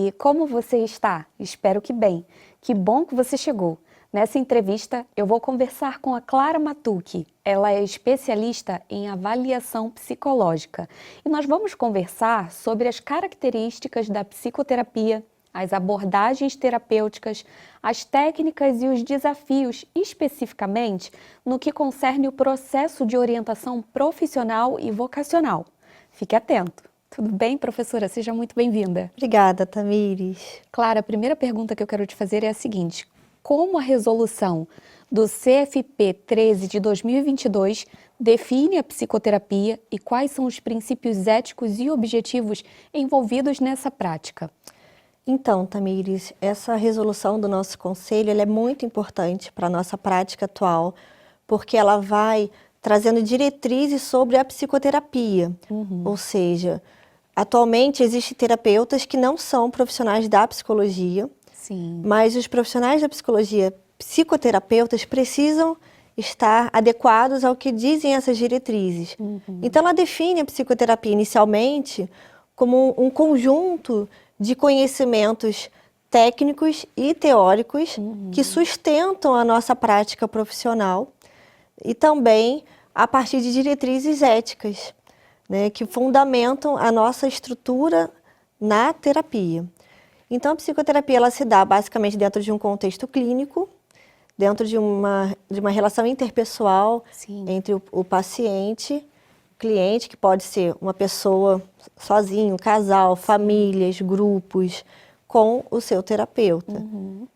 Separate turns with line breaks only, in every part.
Oi, como você está? Espero que bem. Que bom que você chegou. Nessa entrevista, eu vou conversar com a Clara Matucci. Ela é especialista em avaliação psicológica. E nós vamos conversar sobre as características da psicoterapia, as abordagens terapêuticas, as técnicas e os desafios, especificamente no que concerne o processo de orientação profissional e vocacional. Fique atento. Tudo bem, professora? Seja muito bem-vinda.
Obrigada, Tamires.
Clara, a primeira pergunta que eu quero te fazer é a seguinte: como a resolução do CFP 13 de 2022 define a psicoterapia e quais são os princípios éticos e objetivos envolvidos nessa prática?
Então, Tamires, essa resolução do nosso conselho ela é muito importante para a nossa prática atual, porque ela vai trazendo diretrizes sobre a psicoterapia. Ou seja, atualmente existem terapeutas que não são profissionais da psicologia,
Sim.
mas os profissionais da psicologia, psicoterapeutas, precisam estar adequados ao que dizem essas diretrizes. Então, ela define a psicoterapia inicialmente como um conjunto de conhecimentos técnicos e teóricos que sustentam a nossa prática profissional e também a partir de diretrizes éticas, né, que fundamentam a nossa estrutura na terapia. Então, a psicoterapia ela se dá basicamente dentro de um contexto clínico, dentro de uma relação interpessoal entre o paciente, o cliente, que pode ser uma pessoa sozinho, casal, famílias, grupos, com o seu terapeuta.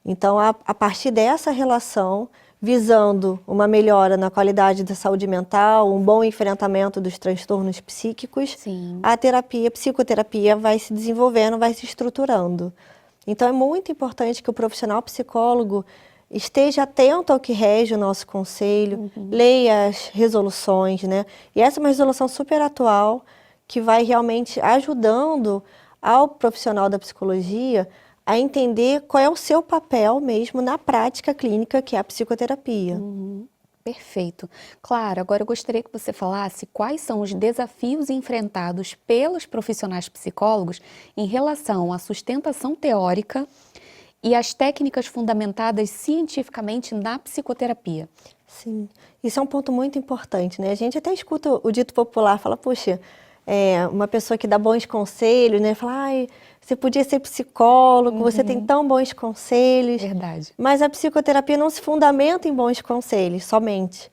Então, a partir dessa relação, visando uma melhora na qualidade da saúde mental, um bom enfrentamento dos transtornos psíquicos, a psicoterapia vai se desenvolvendo, vai se estruturando. Então, é muito importante que o profissional psicólogo esteja atento ao que rege o nosso conselho, leia as resoluções, né? E essa é uma resolução super atual, que vai realmente ajudando ao profissional da psicologia a entender qual é o seu papel mesmo na prática clínica, que é a psicoterapia.
Perfeito. Claro, agora eu gostaria que você falasse quais são os desafios enfrentados pelos profissionais psicólogos em relação à sustentação teórica e às técnicas fundamentadas cientificamente na psicoterapia.
Sim, isso é um ponto muito importante, né? A gente até escuta o dito popular, fala, poxa, uma pessoa que dá bons conselhos, né? Fala, ai, você podia ser psicólogo, você tem tão bons conselhos.
Verdade.
Mas a psicoterapia não se fundamenta em bons conselhos somente.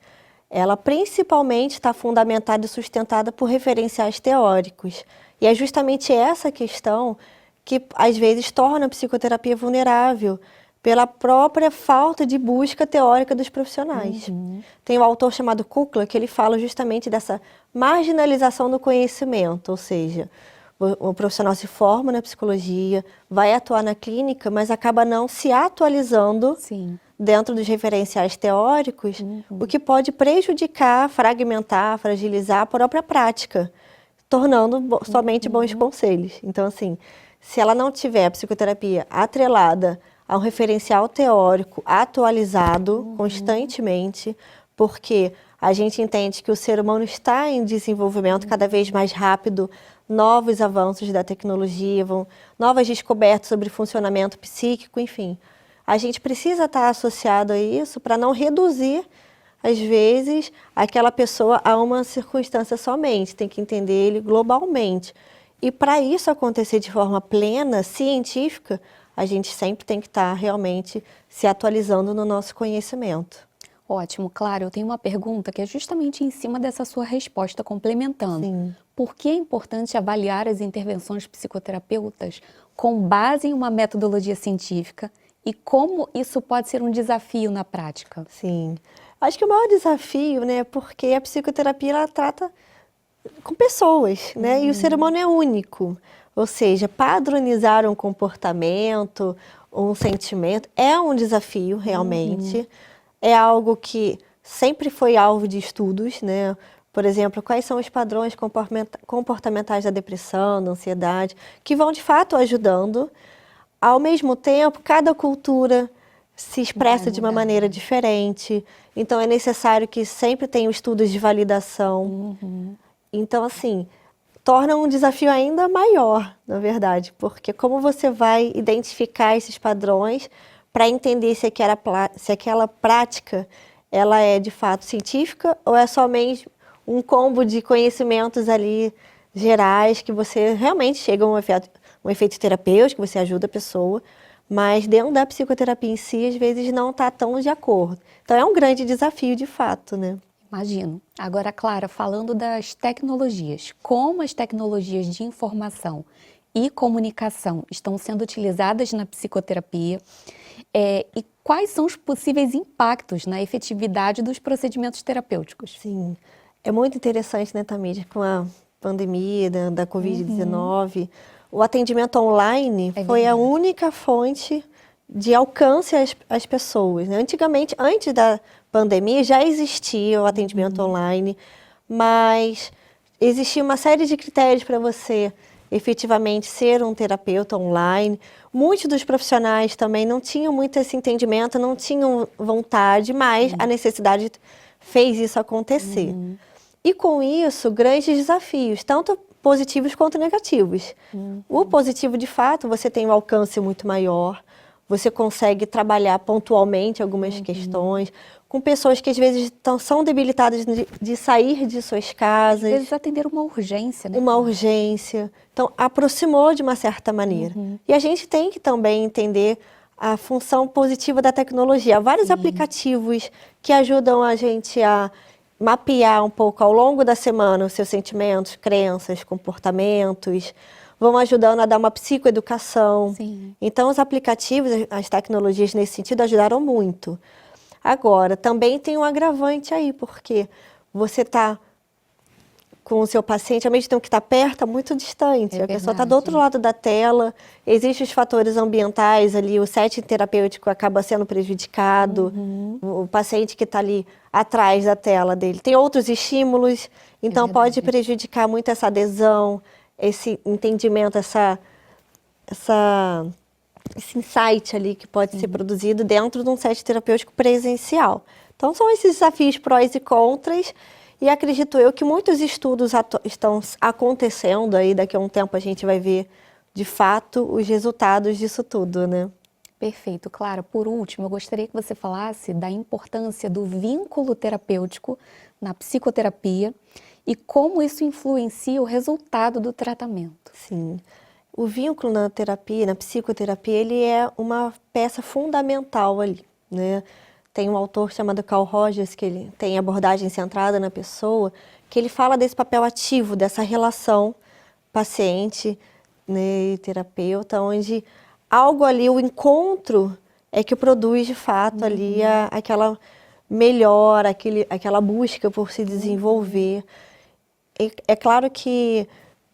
Ela principalmente está fundamentada e sustentada por referenciais teóricos. E é justamente essa questão que às vezes torna a psicoterapia vulnerável pela própria falta de busca teórica dos profissionais. Tem um autor chamado Kukla que ele fala justamente dessa marginalização do conhecimento, ou seja, o profissional se forma na psicologia, vai atuar na clínica, mas acaba não se atualizando dentro dos referenciais teóricos, o que pode prejudicar, fragmentar, fragilizar a própria prática, tornando somente bons conselhos. Então, assim, se ela não tiver a psicoterapia atrelada a um referencial teórico atualizado constantemente, porque a gente entende que o ser humano está em desenvolvimento cada vez mais rápido, novos avanços da tecnologia, novas descobertas sobre funcionamento psíquico, enfim. A gente precisa estar associado a isso para não reduzir, às vezes, aquela pessoa a uma circunstância somente, tem que entender ele globalmente. E para isso acontecer de forma plena, científica, a gente sempre tem que estar realmente se atualizando no nosso conhecimento.
Ótimo, claro. Eu tenho uma pergunta que é justamente em cima dessa sua resposta, complementando.
Sim.
Por que é importante avaliar as intervenções psicoterapeutas com base em uma metodologia científica e como isso pode ser um desafio na prática?
Sim. Acho que o maior desafio, né, porque a psicoterapia ela trata com pessoas, né, e o ser humano é único. Ou seja, padronizar um comportamento, um sentimento, é um desafio realmente. É algo que sempre foi alvo de estudos, né? Por exemplo, quais são os padrões comportamentais da depressão, da ansiedade, que vão de fato ajudando. Ao mesmo tempo, cada cultura se expressa de uma maneira diferente. Então, é necessário que sempre tenham estudos de validação. Então, assim, torna um desafio ainda maior, na verdade, porque como você vai identificar esses padrões para entender se aquela prática ela é de fato científica ou é somente um combo de conhecimentos ali gerais que você realmente chega a um efeito terapêutico, você ajuda a pessoa, mas dentro da psicoterapia em si, às vezes não está tão de acordo. Então é um grande desafio de fato, né?
Imagino. Agora, Clara, falando das tecnologias, como as tecnologias de informação e comunicação estão sendo utilizadas na psicoterapia e quais são os possíveis impactos na efetividade dos procedimentos terapêuticos?
Sim, é muito interessante, né, Tamires, com a pandemia da Covid-19, o atendimento online foi a única fonte de alcance às pessoas, né? Antigamente, antes da pandemia, já existia o atendimento online, mas existia uma série de critérios para você efetivamente ser um terapeuta online. Muitos dos profissionais também não tinham muito esse entendimento, não tinham vontade, mas a necessidade fez isso acontecer. E com isso, grandes desafios, tanto positivos quanto negativos. O positivo, de fato, você tem um alcance muito maior, você consegue trabalhar pontualmente algumas questões, com pessoas que às vezes são debilitadas de sair de suas casas.
Às vezes atender uma urgência, né?
Uma urgência. Então, aproximou de uma certa maneira. E a gente tem que também entender a função positiva da tecnologia. Há vários aplicativos que ajudam a gente a mapear um pouco ao longo da semana os seus sentimentos, crenças, comportamentos, vão ajudando a dar uma psicoeducação.
Sim.
Então, os aplicativos, as tecnologias nesse sentido ajudaram muito. Agora, também tem um agravante aí, porque você está com o seu paciente, ao mesmo tempo que está perto, está muito distante. A pessoa está do outro lado da tela, existem os fatores ambientais ali, o setting terapêutico acaba sendo prejudicado, o paciente que está ali atrás da tela dele tem outros estímulos, então pode prejudicar muito essa adesão, esse entendimento, esse insight ali que pode ser produzido dentro de um setting terapêutico presencial. Então são esses desafios prós e contras. E acredito eu que muitos estudos estão acontecendo aí, daqui a um tempo a gente vai ver, de fato, os resultados disso tudo, né?
Perfeito. Clara, por último, eu gostaria que você falasse da importância do vínculo terapêutico na psicoterapia e como isso influencia o resultado do tratamento.
Sim. O vínculo na terapia, na psicoterapia, ele é uma peça fundamental ali, né? Tem um autor chamado Carl Rogers, que ele tem abordagem centrada na pessoa, que ele fala desse papel ativo, dessa relação paciente, né, e terapeuta, onde algo ali, o encontro é que produz de fato ali aquela melhora, aquela busca por se desenvolver. É claro que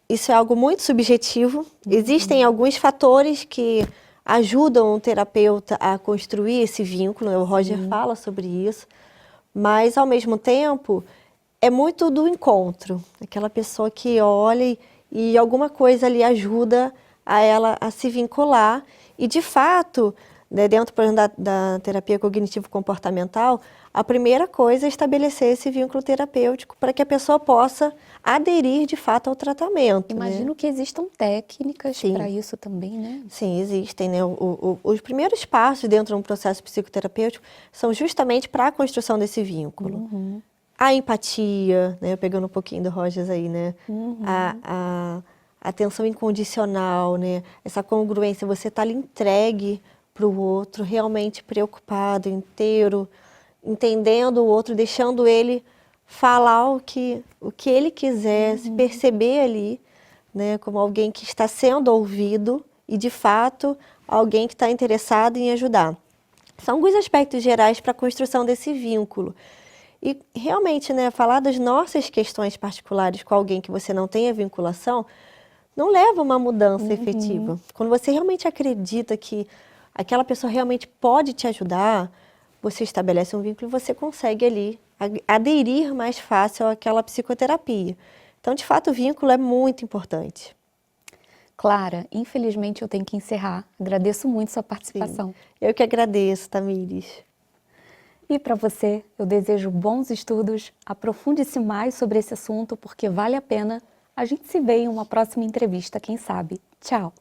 isso é algo muito subjetivo, existem alguns fatores que ajudam o terapeuta a construir esse vínculo, o Roger fala sobre isso, mas ao mesmo tempo é muito do encontro, aquela pessoa que olha e alguma coisa ali ajuda a ela a se vincular e de fato, né, dentro, por exemplo, da terapia cognitivo-comportamental, a primeira coisa é estabelecer esse vínculo terapêutico para que a pessoa possa aderir de fato ao tratamento.
Imagino que existam técnicas para isso também, né?
Sim, existem, né? Os primeiros passos dentro de um processo psicoterapêutico são justamente para a construção desse vínculo. A empatia, né? Pegando um pouquinho do Rogers aí, né? A atenção incondicional, né? Essa congruência, você está ali entregue para o outro, realmente preocupado, inteiro, entendendo o outro, deixando ele falar o que ele quiser, se perceber ali, né, como alguém que está sendo ouvido e, de fato, alguém que está interessado em ajudar. São alguns aspectos gerais para a construção desse vínculo. E, realmente, né, falar das nossas questões particulares com alguém que você não tenha vinculação não leva a uma mudança efetiva. Quando você realmente acredita que aquela pessoa realmente pode te ajudar, você estabelece um vínculo e você consegue ali aderir mais fácil àquela psicoterapia. Então, de fato, o vínculo é muito importante.
Clara, infelizmente eu tenho que encerrar. Agradeço muito sua participação.
Sim. Eu que agradeço, Tamires.
E para você, eu desejo bons estudos, aprofunde-se mais sobre esse assunto, porque vale a pena A gente se vê em uma próxima entrevista, quem sabe. Tchau!